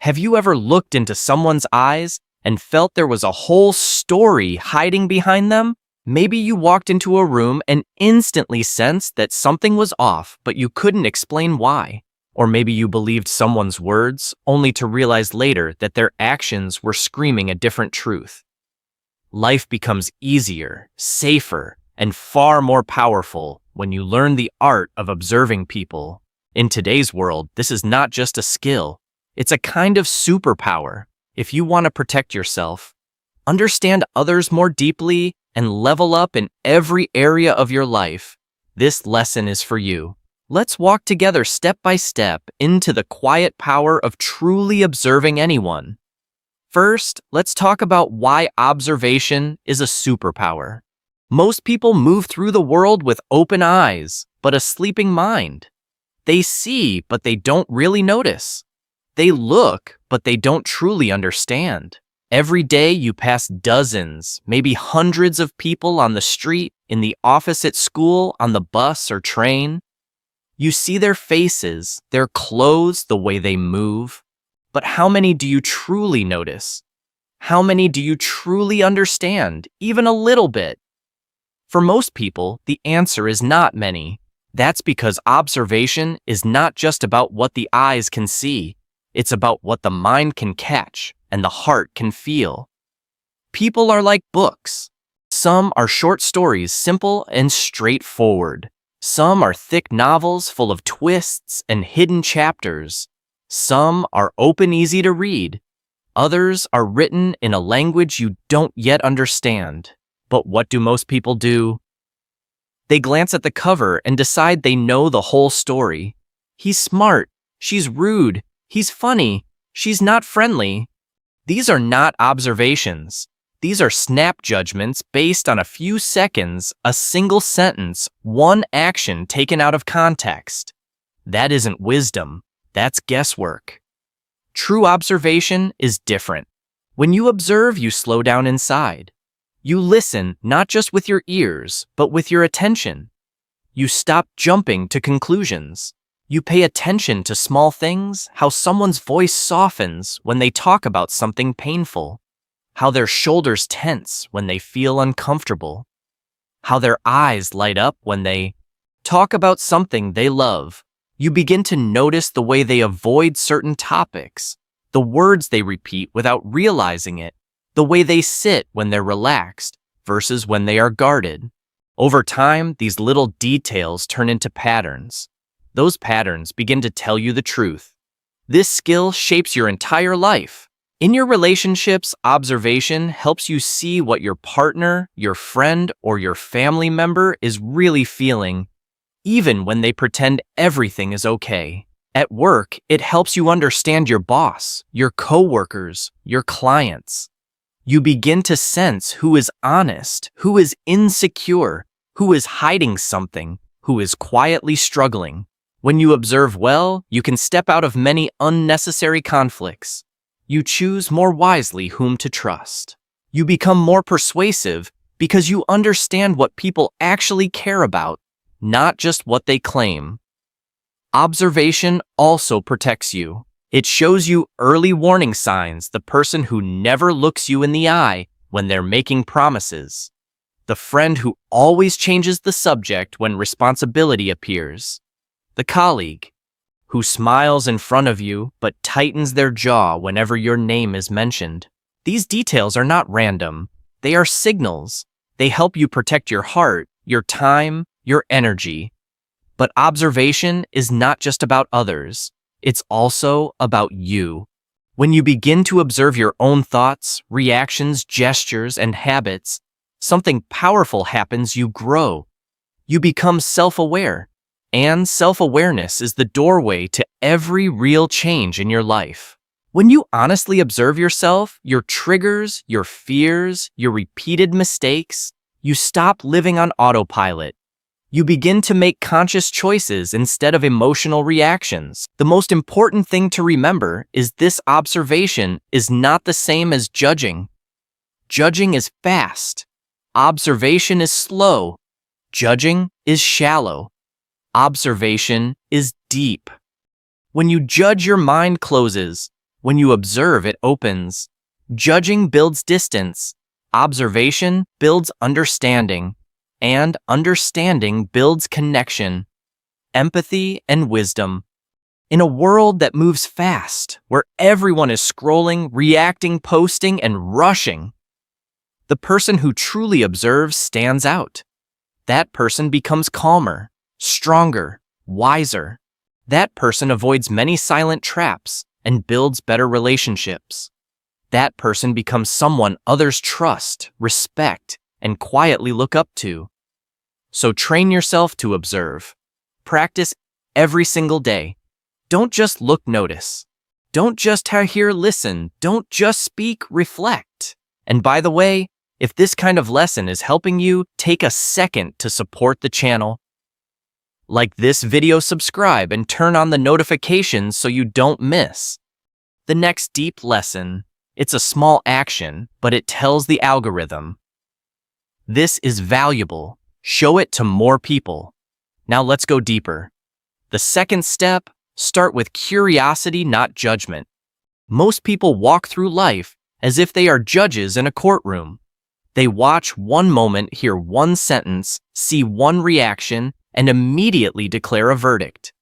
Have you ever looked into someone's eyes and felt there was a whole story hiding behind them? Maybe you walked into a room and instantly sensed that something was off, but you couldn't explain why. Or maybe you believed someone's words, only to realize later that their actions were screaming a different truth. Life becomes easier, safer, and far more powerful when you learn the art of observing people. In today's world, this is not just a skill, it's a kind of superpower. If you want to protect yourself, understand others more deeply, and level up in every area of your life, this lesson is for you. Let's walk together step by step into the quiet power of truly observing anyone. First, let's talk about why observation is a superpower. Most people move through the world with open eyes, but a sleeping mind. They see, but they don't really notice. They look, but they don't truly understand. Every day you pass dozens, maybe hundreds of people on the street, in the office, at school, on the bus or train. You see their faces, their clothes, the way they move. But how many do you truly notice? How many do you truly understand, even a little bit? For most people, the answer is not many. That's because observation is not just about what the eyes can see. It's about what the mind can catch and the heart can feel. People are like books. Some are short stories, simple and straightforward. Some are thick novels full of twists and hidden chapters. Some are open, easy to read. Others are written in a language you don't yet understand. But what do most people do? They glance at the cover and decide they know the whole story. He's smart. She's rude. He's funny. She's not friendly. These are not observations. These are snap judgments based on a few seconds, a single sentence, one action taken out of context. That isn't wisdom. That's guesswork. True observation is different. When you observe, you slow down inside. You listen not just with your ears, but with your attention. You stop jumping to conclusions. You pay attention to small things, how someone's voice softens when they talk about something painful, how their shoulders tense when they feel uncomfortable, how their eyes light up when they talk about something they love. You begin to notice the way they avoid certain topics, the words they repeat without realizing it, the way they sit when they're relaxed versus when they are guarded. Over time, these little details turn into patterns. Those patterns begin to tell you the truth. This skill shapes your entire life. In your relationships, observation helps you see what your partner, your friend, or your family member is really feeling, even when they pretend everything is okay. At work, it helps you understand your boss, your coworkers, your clients. You begin to sense who is honest, who is insecure, who is hiding something, who is quietly struggling. When you observe well, you can step out of many unnecessary conflicts. You choose more wisely whom to trust. You become more persuasive because you understand what people actually care about, not just what they claim. Observation also protects you. It shows you early warning signs, the person who never looks you in the eye when they're making promises, the friend who always changes the subject when responsibility appears, the colleague who smiles in front of you but tightens their jaw whenever your name is mentioned. These details are not random. They are signals. They help you protect your heart, your time, your energy. But observation is not just about others. It's also about you. When you begin to observe your own thoughts, reactions, gestures, and habits, something powerful happens. You grow. You become self-aware. And self-awareness is the doorway to every real change in your life. When you honestly observe yourself, your triggers, your fears, your repeated mistakes, you stop living on autopilot. You begin to make conscious choices instead of emotional reactions. The most important thing to remember is this: observation is not the same as judging. Judging is fast. Observation is slow. Judging is shallow. Observation is deep. When you judge, your mind closes. When you observe, it opens. Judging builds distance. Observation builds understanding. And understanding builds connection, empathy, and wisdom. In a world that moves fast, where everyone is scrolling, reacting, posting, and rushing, the person who truly observes stands out. That person becomes calmer, stronger, wiser. That person avoids many silent traps and builds better relationships. That person becomes someone others trust, respect, and quietly look up to. So train yourself to observe. Practice every single day. Don't just look, notice. Don't just hear, listen. Don't just speak, reflect. And by the way, if this kind of lesson is helping you, take a second to support the channel. Like this video, subscribe, and turn on the notifications so you don't miss the next deep lesson. It's a small action, but it tells the algorithm. This is valuable. Show it to more people. Now let's go deeper. The second step, start with curiosity, not judgment. Most people walk through life as if they are judges in a courtroom. They watch one moment, hear one sentence, see one reaction, and immediately declare a verdict.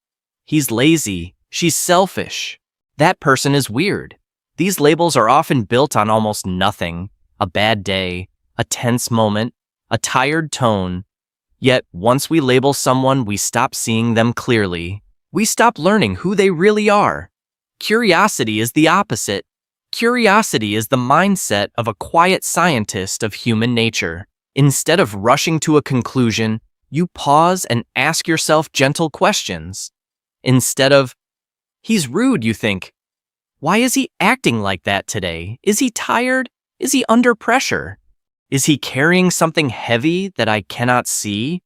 He's lazy. She's selfish. That person is weird. These labels are often built on almost nothing: a bad day, a tense moment, a tired tone. Yet, once we label someone, we stop seeing them clearly. We stop learning who they really are. Curiosity is the opposite. Curiosity is the mindset of a quiet scientist of human nature. Instead of rushing to a conclusion, you pause and ask yourself gentle questions. Instead of, "He's rude," you think, "Why is he acting like that today? Is he tired? Is he under pressure? Is he carrying something heavy that I cannot see?"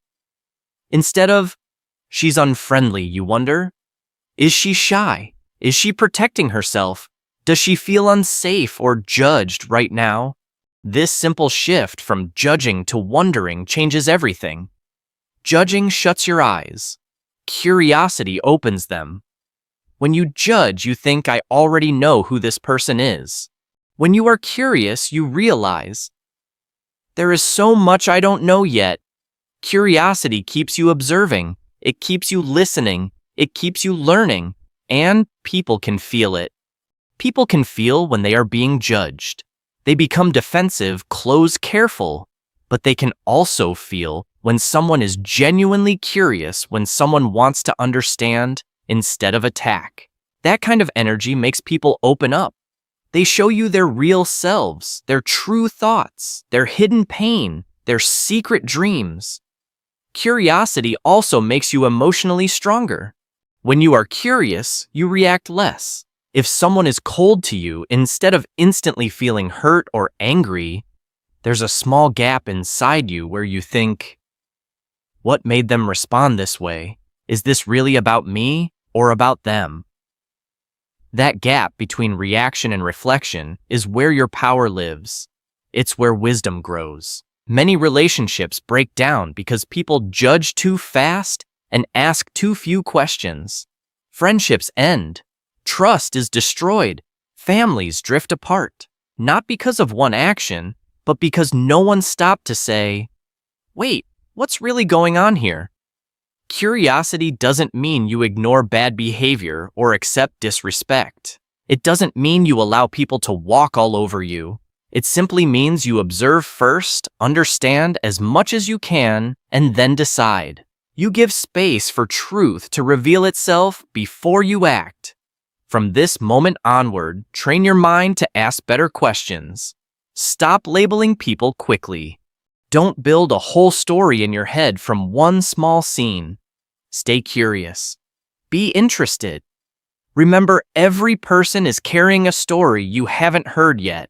Instead of, "She's unfriendly," you wonder, "Is she shy? Is she protecting herself? Does she feel unsafe or judged right now?" This simple shift from judging to wondering changes everything. Judging shuts your eyes. Curiosity opens them. When you judge, you think, "I already know who this person is." When you are curious, you realize, "There is so much I don't know yet." Curiosity keeps you observing. It keeps you listening. It keeps you learning. And people can feel it. People can feel when they are being judged. They become defensive, close, careful. But they can also feel when someone is genuinely curious, when someone wants to understand instead of attack. That kind of energy makes people open up. They show you their real selves, their true thoughts, their hidden pain, their secret dreams. Curiosity also makes you emotionally stronger. When you are curious, you react less. If someone is cold to you, instead of instantly feeling hurt or angry, there's a small gap inside you where you think, "What made them respond this way? Is this really about me or about them?" That gap between reaction and reflection is where your power lives. It's where wisdom grows. Many relationships break down because people judge too fast and ask too few questions. Friendships end. Trust is destroyed. Families drift apart. Not because of one action, but because no one stopped to say, "Wait, what's really going on here?" Curiosity doesn't mean you ignore bad behavior or accept disrespect. It doesn't mean you allow people to walk all over you. It simply means you observe first, understand as much as you can, and then decide. You give space for truth to reveal itself before you act. From this moment onward, train your mind to ask better questions. Stop labeling people quickly. Don't build a whole story in your head from one small scene. Stay curious. Be interested. Remember, every person is carrying a story you haven't heard yet.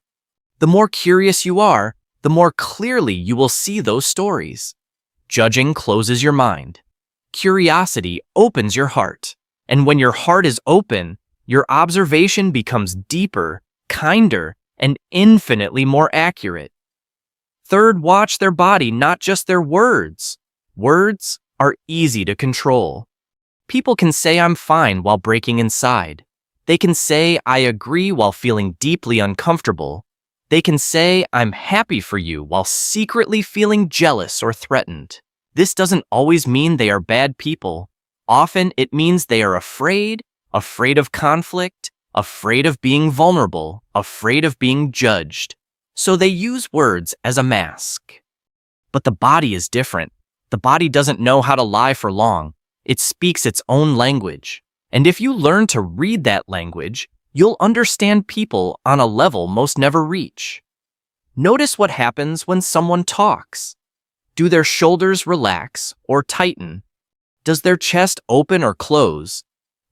The more curious you are, the more clearly you will see those stories. Judging closes your mind. Curiosity opens your heart. And when your heart is open, your observation becomes deeper, kinder, and infinitely more accurate. Third, watch their body, not just their words. Words are easy to control. People can say "I'm fine" while breaking inside. They can say, I agree while feeling deeply uncomfortable. They can say, I'm happy for you while secretly feeling jealous or threatened. This doesn't always mean they are bad people. Often it means they are afraid of conflict, afraid of being vulnerable, afraid of being judged. So they use words as a mask. But the body is different. The body doesn't know how to lie for long. It speaks its own language. And if you learn to read that language, you'll understand people on a level most never reach. Notice what happens when someone talks. Do their shoulders relax or tighten? Does their chest open or close?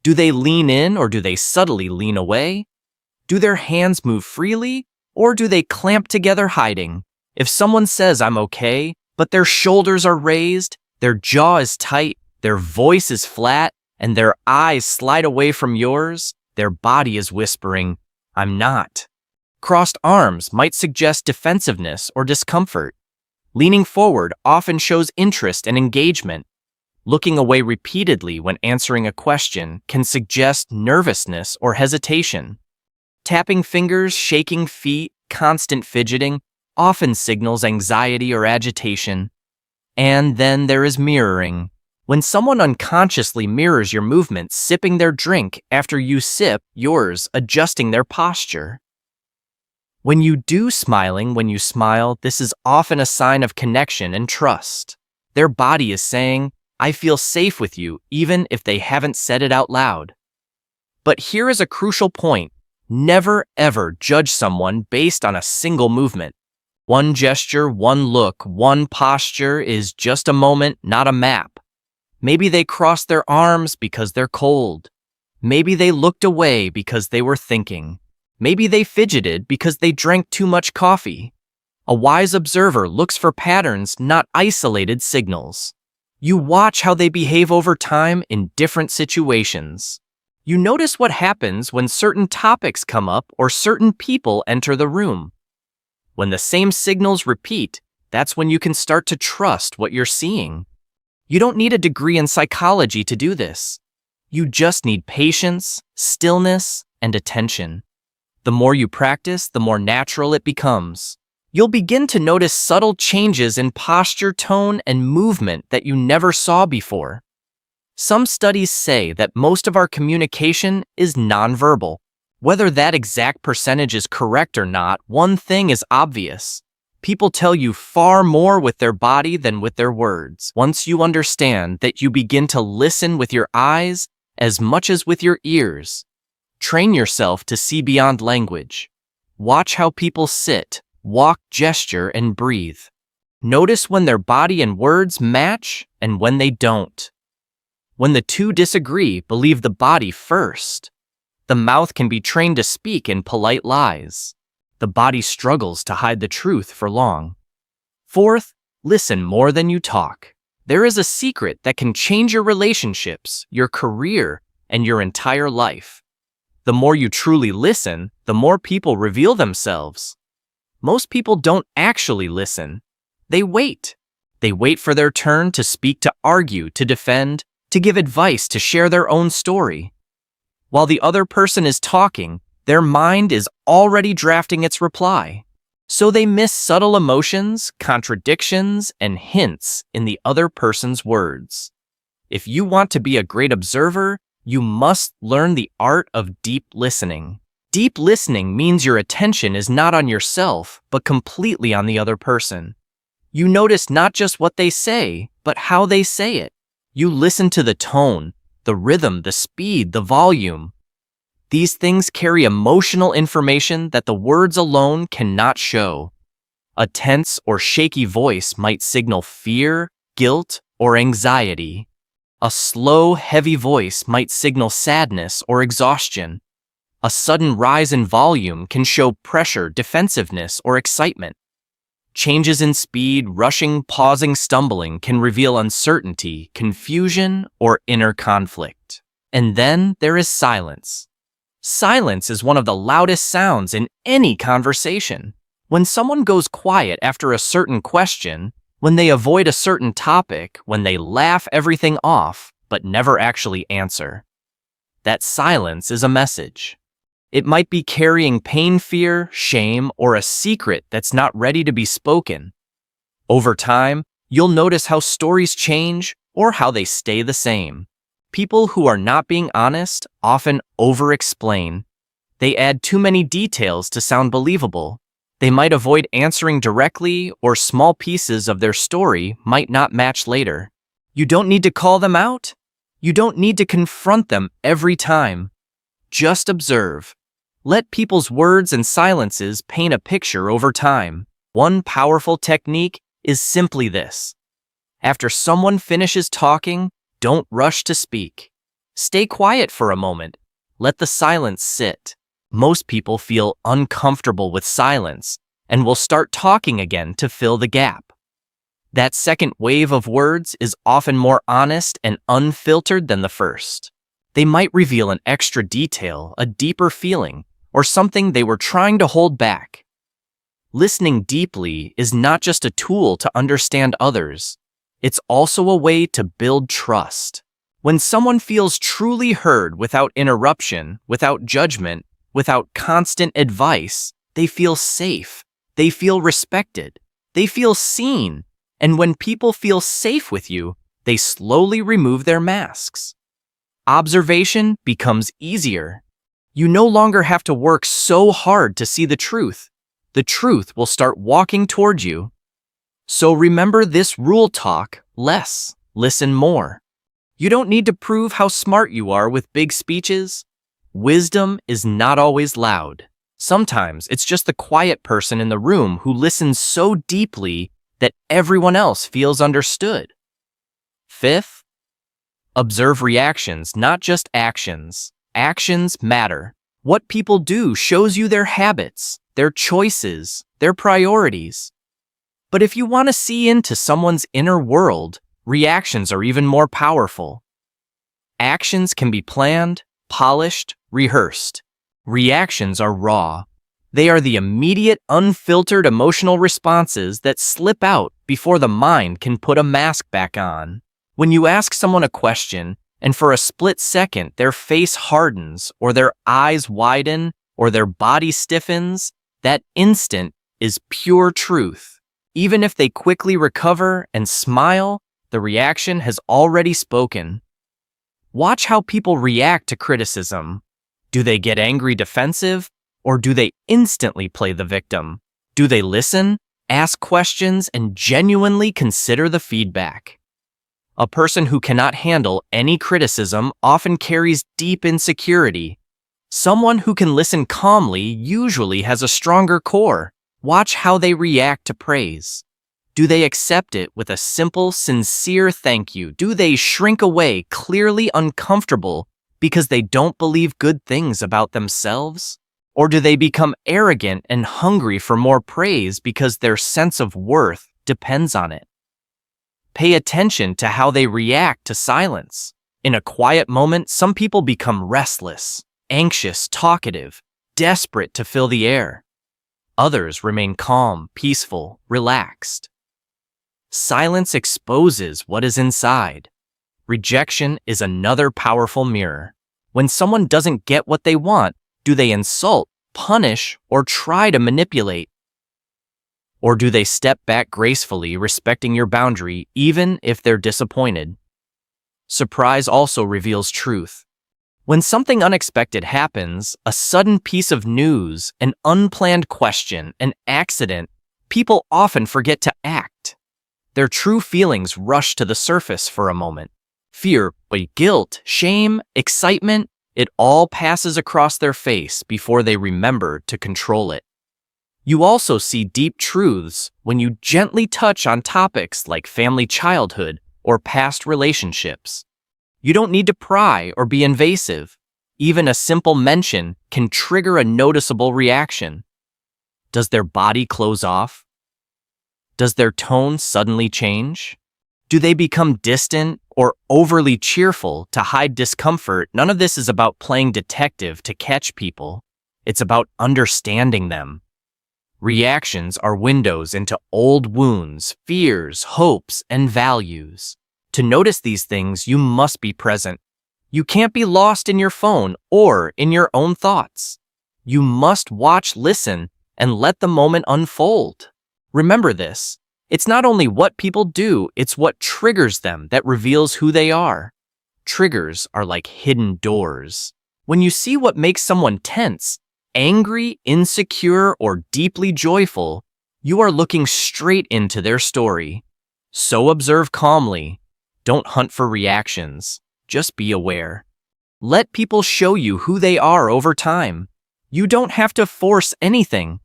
Do they lean in or do they subtly lean away? Do their hands move freely or do they clamp together hiding? If someone says, I'm okay, but their shoulders are raised, their jaw is tight, their voice is flat, and their eyes slide away from yours, their body is whispering, I'm not. Crossed arms might suggest defensiveness or discomfort. Leaning forward often shows interest and engagement. Looking away repeatedly when answering a question can suggest nervousness or hesitation. Tapping fingers, shaking feet, constant fidgeting often signals anxiety or agitation. And then there is mirroring. When someone unconsciously mirrors your movements, sipping their drink after you sip yours, adjusting their posture. When you smile, this is often a sign of connection and trust. Their body is saying, I feel safe with you, even if they haven't said it out loud. But here is a crucial point. Never ever judge someone based on a single movement. One gesture, one look, one posture is just a moment, not a map. Maybe they crossed their arms because they're cold. Maybe they looked away because they were thinking. Maybe they fidgeted because they drank too much coffee. A wise observer looks for patterns, not isolated signals. You watch how they behave over time in different situations. You notice what happens when certain topics come up or certain people enter the room. When the same signals repeat, that's when you can start to trust what you're seeing. You don't need a degree in psychology to do this. You just need patience, stillness, and attention. The more you practice, the more natural it becomes. You'll begin to notice subtle changes in posture, tone, and movement that you never saw before. Some studies say that most of our communication is nonverbal. Whether that exact percentage is correct or not, one thing is obvious. People tell you far more with their body than with their words. Once you understand that, you begin to listen with your eyes as much as with your ears. Train yourself to see beyond language. Watch how people sit, walk, gesture, and breathe. Notice when their body and words match and when they don't. When the two disagree, believe the body first. The mouth can be trained to speak in polite lies. The body struggles to hide the truth for long. Fourth, listen more than you talk. There is a secret that can change your relationships, your career, and your entire life. The more you truly listen, the more people reveal themselves. Most people don't actually listen. They wait. They wait for their turn to speak, to argue, to defend, to give advice, to share their own story. While the other person is talking, their mind is already drafting its reply. So they miss subtle emotions, contradictions, and hints in the other person's words. If you want to be a great observer, you must learn the art of deep listening. Deep listening means your attention is not on yourself, but completely on the other person. You notice not just what they say, but how they say it. You listen to the tone, the rhythm, the speed, the volume. These things carry emotional information that the words alone cannot show. A tense or shaky voice might signal fear, guilt, or anxiety. A slow, heavy voice might signal sadness or exhaustion. A sudden rise in volume can show pressure, defensiveness, or excitement. Changes in speed, rushing, pausing, stumbling can reveal uncertainty, confusion, or inner conflict. And then there is silence. Silence is one of the loudest sounds in any conversation. When someone goes quiet after a certain question, when they avoid a certain topic, when they laugh everything off, but never actually answer. that silence is a message. It might be carrying pain, fear, shame, or a secret that's not ready to be spoken. Over time, you'll notice how stories change or how they stay the same. People who are not being honest often over-explain. They add too many details to sound believable. They might avoid answering directly, or small pieces of their story might not match later. You don't need to call them out. You don't need to confront them every time. Just observe. Let people's words and silences paint a picture over time. One powerful technique is simply this. After someone finishes talking, don't rush to speak. Stay quiet for a moment. Let the silence sit. Most people feel uncomfortable with silence and will start talking again to fill the gap. That second wave of words is often more honest and unfiltered than the first. They might reveal an extra detail, a deeper feeling, or something they were trying to hold back. Listening deeply is not just a tool to understand others. It's also a way to build trust. When someone feels truly heard without interruption, without judgment, without constant advice, they feel safe. They feel respected. They feel seen. And when people feel safe with you, they slowly remove their masks. Observation becomes easier. You no longer have to work so hard to see the truth. The truth will start walking toward you. So remember this rule: talk less, listen more. You don't need to prove how smart you are with big speeches. Wisdom is not always loud. Sometimes it's just the quiet person in the room who listens so deeply that everyone else feels understood. Fifth, observe reactions, not just actions. Actions matter. What people do shows you their habits, their choices, their priorities. But if you want to see into someone's inner world, reactions are even more powerful. Actions can be planned, polished, rehearsed. Reactions are raw. They are the immediate, unfiltered emotional responses that slip out before the mind can put a mask back on. When you ask someone a question, and for a split second their face hardens, or their eyes widen, or their body stiffens, that instant is pure truth. Even if they quickly recover and smile, the reaction has already spoken. Watch how people react to criticism. Do they get angry, defensive, or do they instantly play the victim? Do they listen, ask questions, and genuinely consider the feedback? A person who cannot handle any criticism often carries deep insecurity. Someone who can listen calmly usually has a stronger core. Watch how they react to praise. Do they accept it with a simple, sincere thank you? Do they shrink away, clearly uncomfortable, because they don't believe good things about themselves? Or do they become arrogant and hungry for more praise because their sense of worth depends on it? Pay attention to how they react to silence. In a quiet moment, some people become restless, anxious, talkative, desperate to fill the air. Others remain calm, peaceful, relaxed. Silence exposes what is inside. Rejection is another powerful mirror. When someone doesn't get what they want, do they insult, punish, or try to manipulate? Or do they step back gracefully, respecting your boundary even if they're disappointed? Surprise also reveals truth. When something unexpected happens, a sudden piece of news, an unplanned question, an accident, people often forget to act. Their true feelings rush to the surface for a moment. Fear, guilt, shame, excitement, it all passes across their face before they remember to control it. You also see deep truths when you gently touch on topics like family, childhood, or past relationships. You don't need to pry or be invasive. Even a simple mention can trigger a noticeable reaction. Does their body close off? Does their tone suddenly change? Do they become distant or overly cheerful to hide discomfort? None of this is about playing detective to catch people. It's about understanding them. Reactions are windows into old wounds, fears, hopes, and values. To notice these things, you must be present. You can't be lost in your phone or in your own thoughts. You must watch, listen, and let the moment unfold. Remember this. It's not only what people do, it's what triggers them that reveals who they are. Triggers are like hidden doors. When you see what makes someone tense, angry, insecure, or deeply joyful, you are looking straight into their story. So observe calmly. Don't hunt for reactions. Just be aware. Let people show you who they are over time. You don't have to force anything.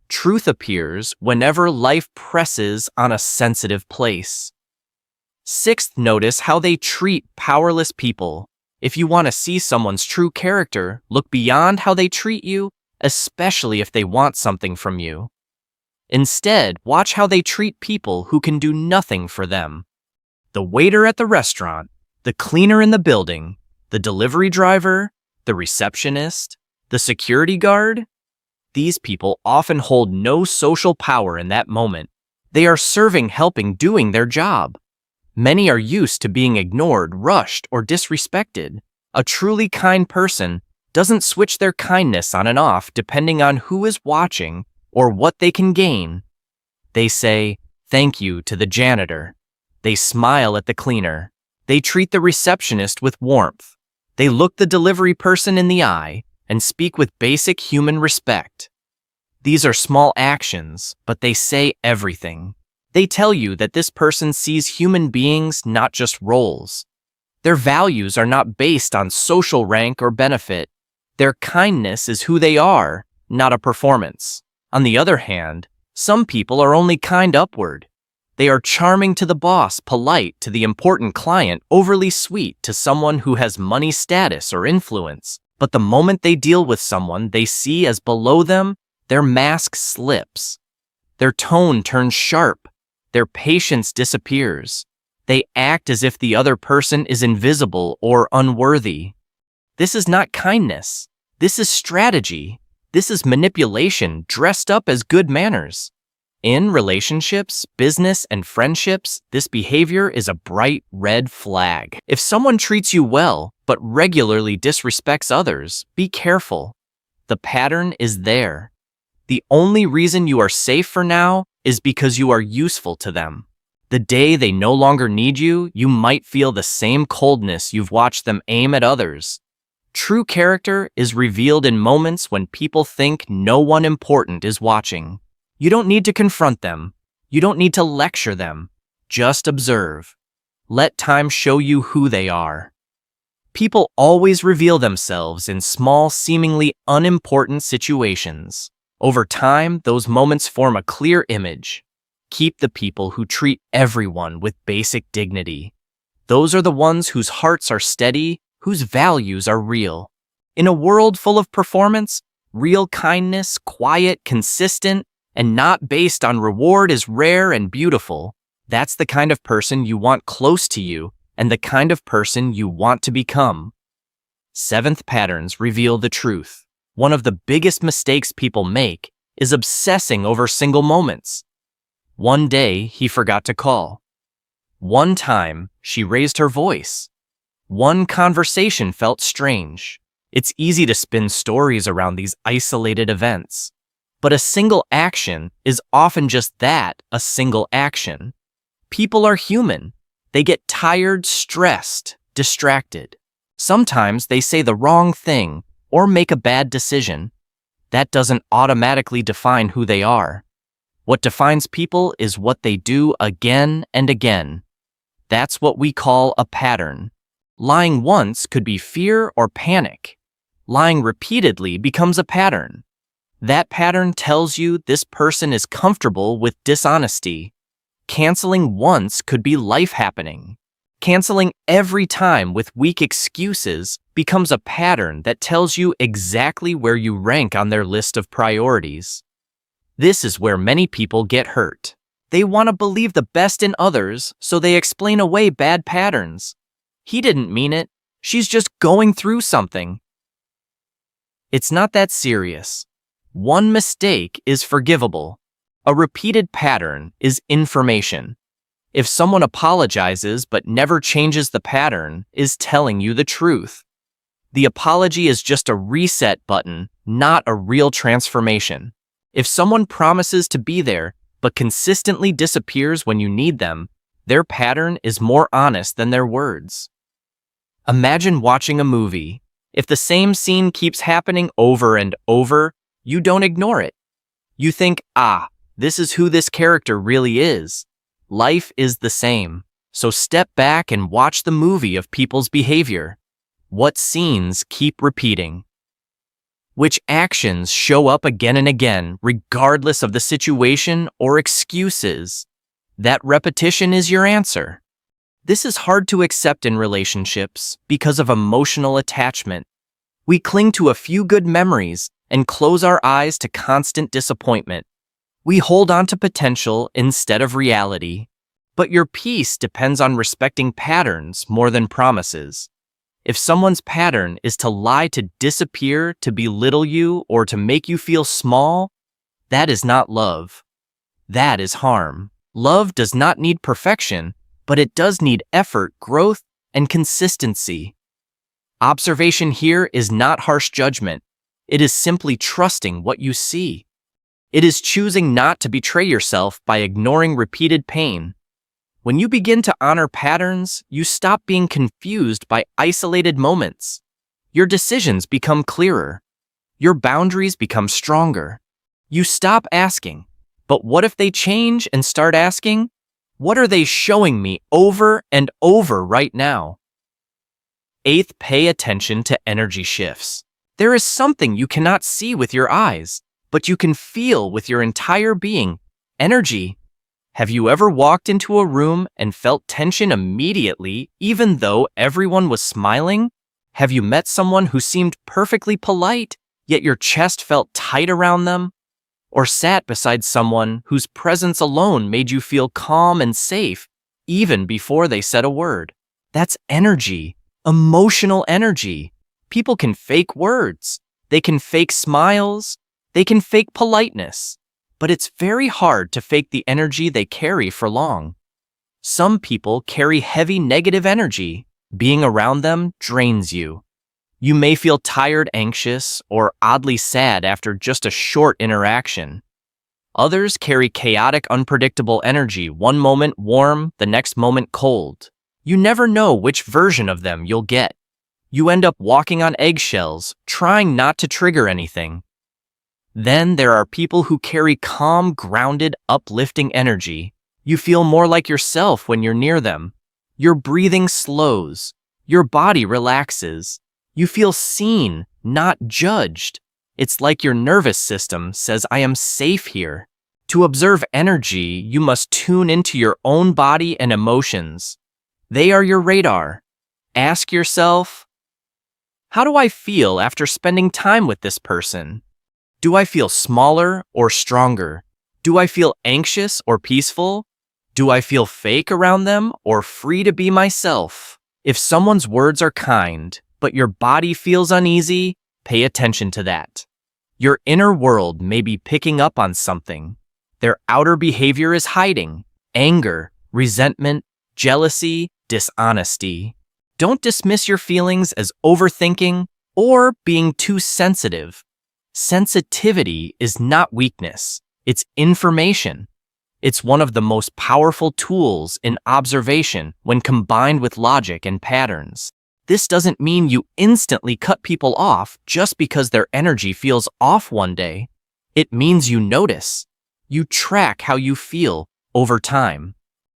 Truth appears whenever life presses on a sensitive place. Sixth, notice how they treat powerless people. If you want to see someone's true character, look beyond how they treat you, especially if they want something from you. Instead, watch how they treat people who can do nothing for them. The waiter at the restaurant, the cleaner in the building, the delivery driver, the receptionist, the security guard. These people often hold no social power in that moment. They are serving, helping, doing their job. Many are used to being ignored, rushed, or disrespected. A truly kind person doesn't switch their kindness on and off depending on who is watching or what they can gain. They say thank you to the janitor. They smile at the cleaner. They treat the receptionist with warmth. They look the delivery person in the eye and speak with basic human respect. These are small actions, but they say everything. They tell you that this person sees human beings, not just roles. Their values are not based on social rank or benefit. Their kindness is who they are, not a performance. On the other hand, some people are only kind upward. They are charming to the boss, polite to the important client, overly sweet to someone who has money, status, or influence. But the moment they deal with someone they see as below them, their mask slips. Their tone turns sharp. Their patience disappears. They act as if the other person is invisible or unworthy. This is not kindness. This is strategy. This is manipulation dressed up as good manners. In relationships, business, and friendships, this behavior is a bright red flag. If someone treats you well, but regularly disrespects others, be careful. The pattern is there. The only reason you are safe for now is because you are useful to them. The day they no longer need you, you might feel the same coldness you've watched them aim at others. True character is revealed in moments when people think no one important is watching. You don't need to confront them. You don't need to lecture them. Just observe. Let time show you who they are. People always reveal themselves in small, seemingly unimportant situations. Over time, those moments form a clear image. Keep the people who treat everyone with basic dignity. Those are the ones whose hearts are steady, whose values are real. In a world full of performance, real kindness, quiet, consistent, and not based on reward is rare and beautiful. That's the kind of person you want close to you and the kind of person you want to become. Seventh, patterns reveal the truth. One of the biggest mistakes people make is obsessing over single moments. One day, he forgot to call. One time, she raised her voice. One conversation felt strange. It's easy to spin stories around these isolated events. But a single action is often just that, a single action. People are human. They get tired, stressed, distracted. Sometimes they say the wrong thing or make a bad decision. That doesn't automatically define who they are. What defines people is what they do again and again. That's what we call a pattern. Lying once could be fear or panic. Lying repeatedly becomes a pattern. That pattern tells you this person is comfortable with dishonesty. Canceling once could be life happening. Canceling every time with weak excuses becomes a pattern that tells you exactly where you rank on their list of priorities. This is where many people get hurt. They want to believe the best in others, so they explain away bad patterns. He didn't mean it. She's just going through something. It's not that serious. One mistake is forgivable. A repeated pattern is information. If someone apologizes but never changes the pattern, is telling you the truth. The apology is just a reset button, not a real transformation. If someone promises to be there but consistently disappears when you need them, their pattern is more honest than their words. Imagine watching a movie. If the same scene keeps happening over and over, you don't ignore it. You think, this is who this character really is. Life is the same. So step back and watch the movie of people's behavior. What scenes keep repeating? Which actions show up again and again, regardless of the situation or excuses? That repetition is your answer. This is hard to accept in relationships because of emotional attachment. We cling to a few good memories and close our eyes to constant disappointment. We hold on to potential instead of reality. But your peace depends on respecting patterns more than promises. If someone's pattern is to lie, to disappear, to belittle you, or to make you feel small, that is not love. That is harm. Love does not need perfection, but it does need effort, growth, and consistency. Observation here is not harsh judgment. It is simply trusting what you see. It is choosing not to betray yourself by ignoring repeated pain. When you begin to honor patterns, you stop being confused by isolated moments. Your decisions become clearer. Your boundaries become stronger. You stop asking, but what if they change, and start asking, what are they showing me over and over right now? 8th, pay attention to energy shifts. There is something you cannot see with your eyes, but you can feel with your entire being. Energy. Have you ever walked into a room and felt tension immediately, even though everyone was smiling? Have you met someone who seemed perfectly polite, yet your chest felt tight around them? Or sat beside someone whose presence alone made you feel calm and safe, even before they said a word? That's energy, emotional energy. People can fake words, they can fake smiles, they can fake politeness. But it's very hard to fake the energy they carry for long. Some people carry heavy negative energy. Being around them drains you. You may feel tired, anxious, or oddly sad after just a short interaction. Others carry chaotic, unpredictable energy, one moment warm, the next moment cold. You never know which version of them you'll get. You end up walking on eggshells, trying not to trigger anything. Then there are people who carry calm, grounded, uplifting energy. You feel more like yourself when you're near them. Your breathing slows. Your body relaxes. You feel seen, not judged. It's like your nervous system says, I am safe here. To observe energy, you must tune into your own body and emotions. They are your radar. Ask yourself, how do I feel after spending time with this person? Do I feel smaller or stronger? Do I feel anxious or peaceful? Do I feel fake around them or free to be myself? If someone's words are kind, but your body feels uneasy, pay attention to that. Your inner world may be picking up on something. Their outer behavior is hiding anger, resentment, jealousy, dishonesty. Don't dismiss your feelings as overthinking or being too sensitive. Sensitivity is not weakness, it's information. It's one of the most powerful tools in observation when combined with logic and patterns. This doesn't mean you instantly cut people off just because their energy feels off one day. It means you notice. You track how you feel over time.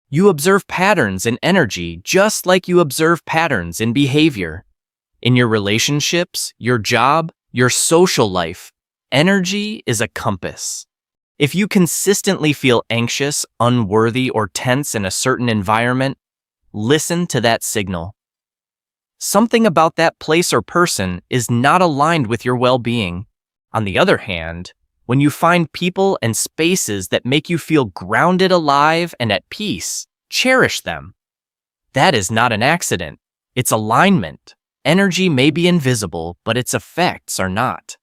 You observe patterns in energy just like you observe patterns in behavior. In your relationships, your job, your social life, energy is a compass. If you consistently feel anxious, unworthy, or tense in a certain environment, listen to that signal. Something about that place or person is not aligned with your well-being. On the other hand, when you find people and spaces that make you feel grounded, alive, and at peace, cherish them. That is not an accident. It's alignment. Energy may be invisible, but its effects are not.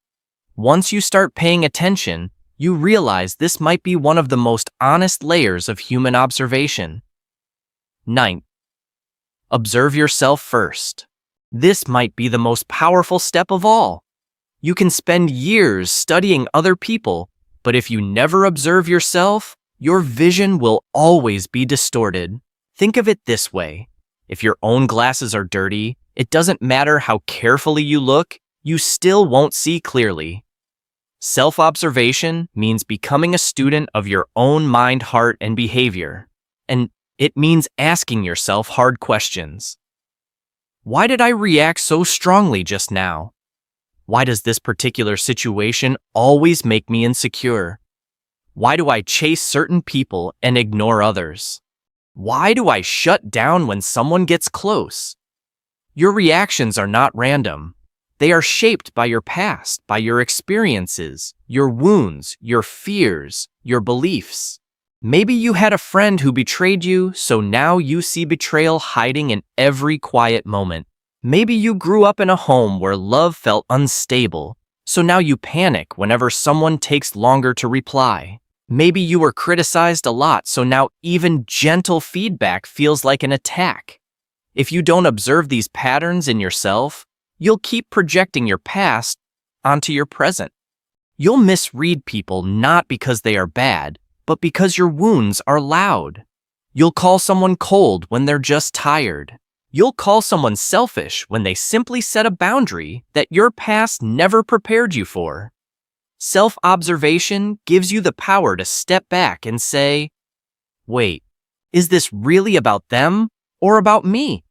Once you start paying attention, you realize this might be one of the most honest layers of human observation. Ninth, observe yourself first. This might be the most powerful step of all. You can spend years studying other people, but if you never observe yourself, your vision will always be distorted. Think of it this way. If your own glasses are dirty, it doesn't matter how carefully you look, you still won't see clearly. Self-observation means becoming a student of your own mind, heart, and behavior. And it means asking yourself hard questions. Why did I react so strongly just now? Why does this particular situation always make me insecure? Why do I chase certain people and ignore others? Why do I shut down when someone gets close? Your reactions are not random. They are shaped by your past, by your experiences, your wounds, your fears, your beliefs. Maybe you had a friend who betrayed you, so now you see betrayal hiding in every quiet moment. Maybe you grew up in a home where love felt unstable, so now you panic whenever someone takes longer to reply. Maybe you were criticized a lot, so now even gentle feedback feels like an attack. If you don't observe these patterns in yourself, you'll keep projecting your past onto your present. You'll misread people not because they are bad, but because your wounds are loud. You'll call someone cold when they're just tired. You'll call someone selfish when they simply set a boundary that your past never prepared you for. Self-observation gives you the power to step back and say, wait, is this really about them or about me?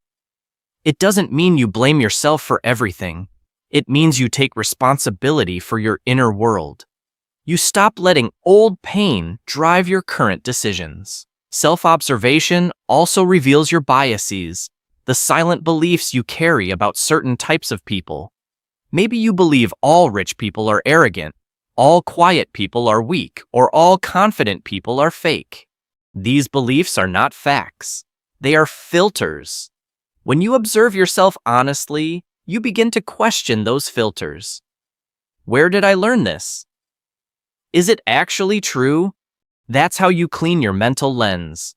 It doesn't mean you blame yourself for everything. It means you take responsibility for your inner world. You stop letting old pain drive your current decisions. Self-observation also reveals your biases, the silent beliefs you carry about certain types of people. Maybe you believe all rich people are arrogant, all quiet people are weak, or all confident people are fake. These beliefs are not facts. They are filters. When you observe yourself honestly, you begin to question those filters. Where did I learn this? Is it actually true? That's how you clean your mental lens.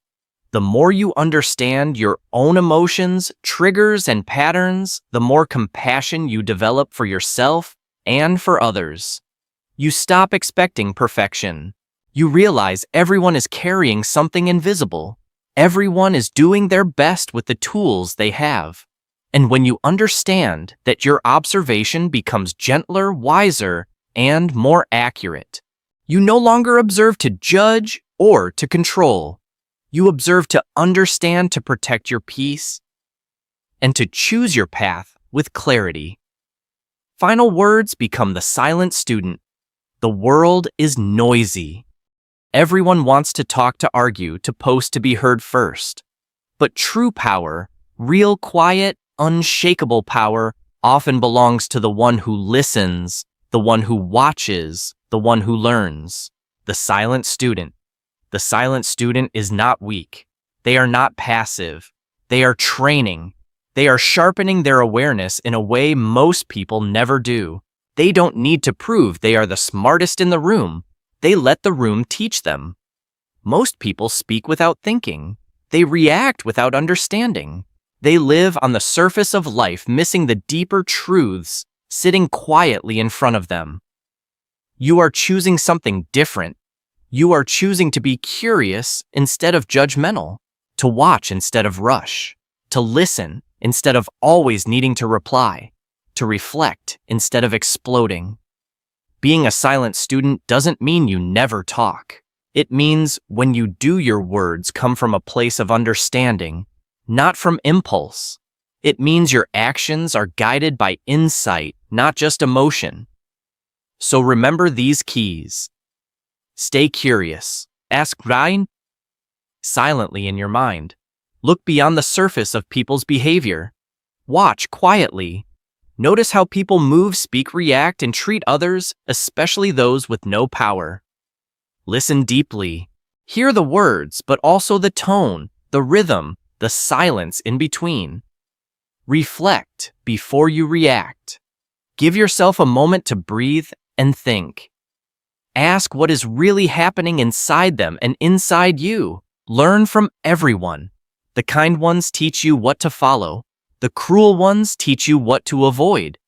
The more you understand your own emotions, triggers, and patterns, the more compassion you develop for yourself and for others. You stop expecting perfection. You realize everyone is carrying something invisible. Everyone is doing their best with the tools they have. And when you understand that, your observation becomes gentler, wiser, and more accurate. You no longer observe to judge or to control. You observe to understand, to protect your peace, and to choose your path with clarity. Final words become the silent student. The world is noisy. Everyone wants to talk, to argue, to post, to be heard first. But true power, real, quiet, unshakable power, often belongs to the one who listens, the one who watches, the one who learns. The silent student. The silent student is not weak. They are not passive. They are training. They are sharpening their awareness in a way most people never do. They don't need to prove they are the smartest in the room. They let the room teach them. Most people speak without thinking. They react without understanding. They live on the surface of life, missing the deeper truths sitting quietly in front of them. You are choosing something different. You are choosing to be curious instead of judgmental, to watch instead of rush, to listen instead of always needing to reply, to reflect instead of exploding. Being a silent student doesn't mean you never talk. It means when you do, your words come from a place of understanding, not from impulse. It means your actions are guided by insight, not just emotion. So remember these keys. Stay curious. Ask Ryan silently in your mind. Look beyond the surface of people's behavior. Watch quietly. Notice how people move, speak, react, and treat others, especially those with no power. Listen deeply. Hear the words, but also the tone, the rhythm, the silence in between. Reflect before you react. Give yourself a moment to breathe and think. Ask what is really happening inside them and inside you. Learn from everyone. The kind ones teach you what to follow. The cruel ones teach you what to avoid.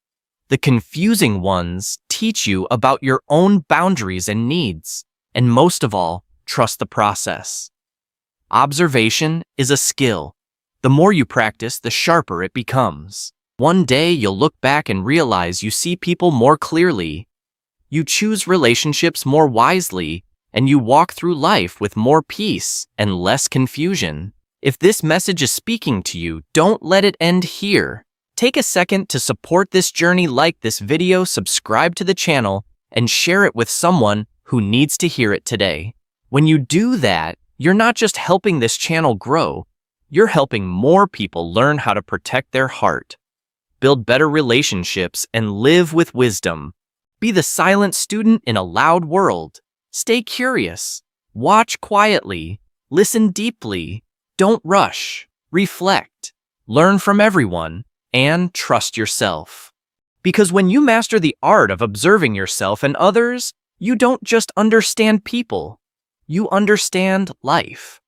The confusing ones teach you about your own boundaries and needs. And most of all, trust the process. Observation is a skill. The more you practice, the sharper it becomes. One day you'll look back and realize you see people more clearly. You choose relationships more wisely, and you walk through life with more peace and less confusion. If this message is speaking to you, don't let it end here. Take a second to support this journey, like this video, subscribe to the channel, and share it with someone who needs to hear it today. When you do that, you're not just helping this channel grow, you're helping more people learn how to protect their heart, build better relationships, and live with wisdom. Be the silent student in a loud world. Stay curious. Watch quietly. Listen deeply. Don't rush. Reflect. Learn from everyone. And trust yourself. Because when you master the art of observing yourself and others, you don't just understand people. You understand life.